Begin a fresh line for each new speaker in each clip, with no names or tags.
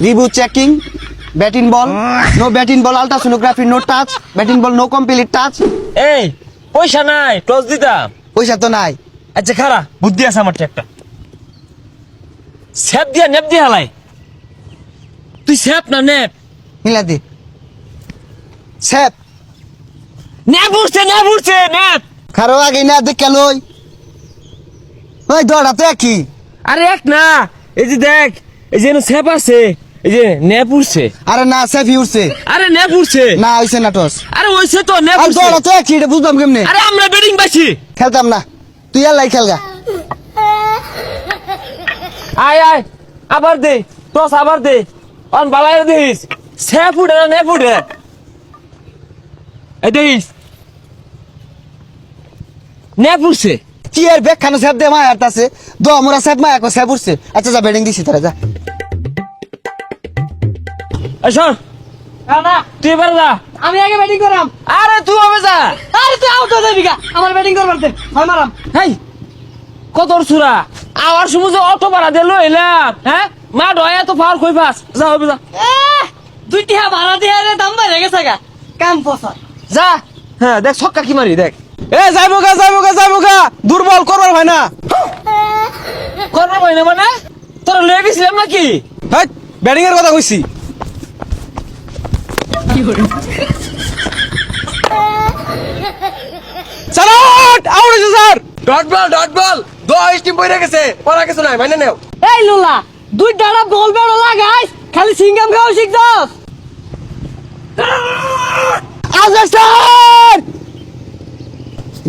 Reboot checking. Batting ball. No batting ball. Ultrasonography. No touch. Batting ball. No complete touch.
এই পয়সা নাই toss দিতাম।
পয়সা তো নাই।
আচ্ছা খারা বুদ্ধি আছে আমার একটা স্যাপ দিয়া নেপ দিয়া হালাই তুই স্যাপ না নেপ
মিলা দে। স্যাপ।
নেপ উঠছে নেপ
খারো আগে না দেখে লই। ওই দড়া তো একই।
আরে এক না এই যে দেখ এই যে স্যাপ আছে এই যে নেপ উঠছে
আরে না স্যাপ উঠছে।
আরে নেপ উঠছে
না হইছে না টস।
আরে ওইছে তো নেপ
আর
উঠছে
দড়া তো একই এটা বুঝলাম কেমনে।
আরে আমরা ব্যাটিং পাইছি
খেলতাম না। তুই আল্লাহ খেলগা।
আয় আবার দে টস আবার দে অন বালাই দিস স্যাপ উঠে না নেপ উঠে এই দিস নেপ উঠছে
কি এর ব্যাগ খানো স্যাপ দে মায়া আছে। দো মোরা স্যাপ মায়া কো স্যাপ উঠছে। আচ্ছা যা ব্যাটিং দিছি তারা যা।
শোন
না
তুই এবার যা
আমি আগে ব্যাটিং করাম।
আরে তুই হবে যা
আরে তুই আউট হয়ে যাবি গা আমার ব্যাটিং করবার দে হয় মারাম।
হেই কত সুরা আওয়ার সময় যে অটো ভাড়া দিল এলাম হ্যাঁ মা ডয়া তো পাওয়ার কই পাস যা হবে যা
দুইটি হ্যাঁ ভাড়া দিয়ে দাম বেড়ে গেছে গা কাম পয়সা
যা হ্যাঁ দেখ ছক্কা কি মারি দেখ
এ যাইবো গা দুর্বল করবার হয় না।
করবো ভাই না মানে তোরা লয়ে গেছিলাম নাকি
হাট ব্যাটিং এর কথা কইছি। স্যার আউট হইছে স্যার। ডট বল দো টিম বইরে গেছে পড়া কিছু নাই মানে নেও।
এই লোলা দুই ডাড়া বল বেড়ো লাগাইস খালি সিঙ্গাম খাও শিখছস।
আজা sir.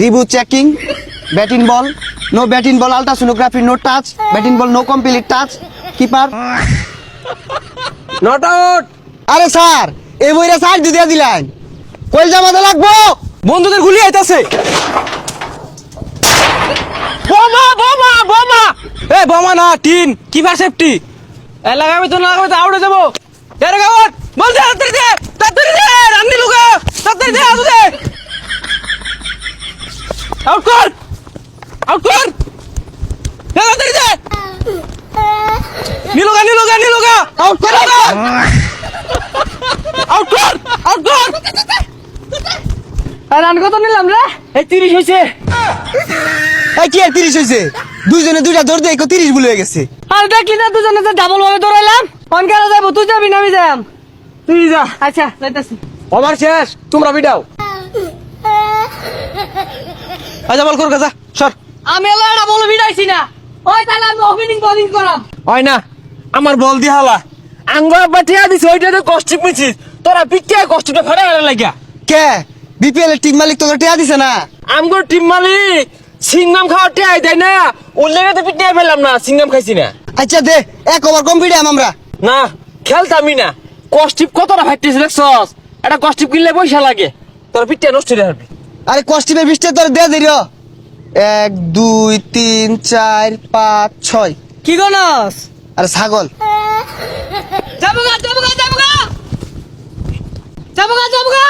Reboot checking. Batting ball. No batting ball. Ultrasonography. No touch. Batting ball. No complete touch. Keeper.
Not out.
আরে স্যার এই বইরা স্যার দিয়ে দিলেন। কই জামাতে লাগবো।
বন্ধুদের গুলি আইতাছে।
বোমা
এ বোমা না টিন কিপার সেফটি। এ লাগাবি তো আউট হয়ে যাবো। এর আউট বল দে তাড়াতাড়ি দে রান্নি লুকা তাড়াতাড়ি দে আউট দে। আউট কর তাড়াতাড়ি দে নিলুগা আউট কর আউট কর
আর রান কত নিলাম রে?
এই 30 হইছে
এই কি আর 30 হইছে। দুইজনে দুইটা দৌড় দিয়ে 30 ভুল হয়ে গেছে।
আর দেখলি না দুজনে যে ডাবল ভাবে দৌড়াইলাম কোন কারে যাবো তুই যাবি না আমি যাম।
তুই যা
আচ্ছা যাইতাছি।
ওভার শেষ তোমরা বিডাও। আচ্ছা বল কর যা সর।
আমি এলা এটা বল ভিড়াইছি না ওই তাহলে আমি ওপেনিং বোলিং করাম।
হয় না আমার বল দি হালা আঙ্গুয়া বাটিয়া দিছ ওইটাতে কষ্টিক মিছিস তোরা পিটিয়া কষ্টটা ফাড়া গেল লাগিয়া
কে বিপিএল এর টিম মালিক তোকে টিয়া দিছে না।
আমগো টিম মালিক সিঙ্গাম খাওয়া টিয়াই দেয় না ওর লেগে তো পিটিয়া ফেললাম না সিঙ্গাম খাইছি না
আচ্ছা দে এক ওভার কম্পিটিয়াম আমরা।
না খেলতামই না কষ্টিপ কতটা ফাইতেছে দেখছস এটা কষ্টিপ কিনলে পয়সা লাগে তোরা পিটিয়া নষ্ট হয়ে যাবি
আরে কস্টিপে 20 তোর দে দিও। 1 2 3 4 5 6।
কি গনস
আরে ছাগল।
যাবো গা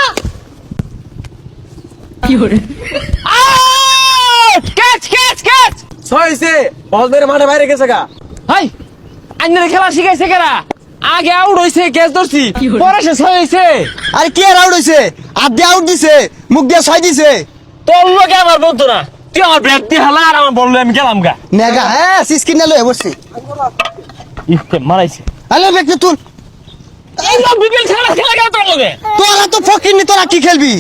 কি হরে
আউট ক্যাচ
ছয়ছে বল মেরে মাঠে বাইরে গেছে গা।
হাই আন্নের খেলা শিখাইছে কেরা আগে আউট হইছে ক্যাচ ধরছি পরে শেষ হইছে
আরে কে আউট হইছে। হাত দিয়ে আউট দিছে মুখ দিয়ে 6 দিছে।
তোর লোকে আমার বলতো না তুই আমার ব্যাট দিয়ে হালা আর আমার বললো আমি গেলাম গা
নেগা হ্যাঁ সিস্কিন লয়ে বসছি।
ইফতে মারাইছে
হ্যালো ব্যক্তি তুল।
এই বিপিএল খেলা গেল তোর লগে
তোরা তো ফকির নি তোরা কি খেলবি।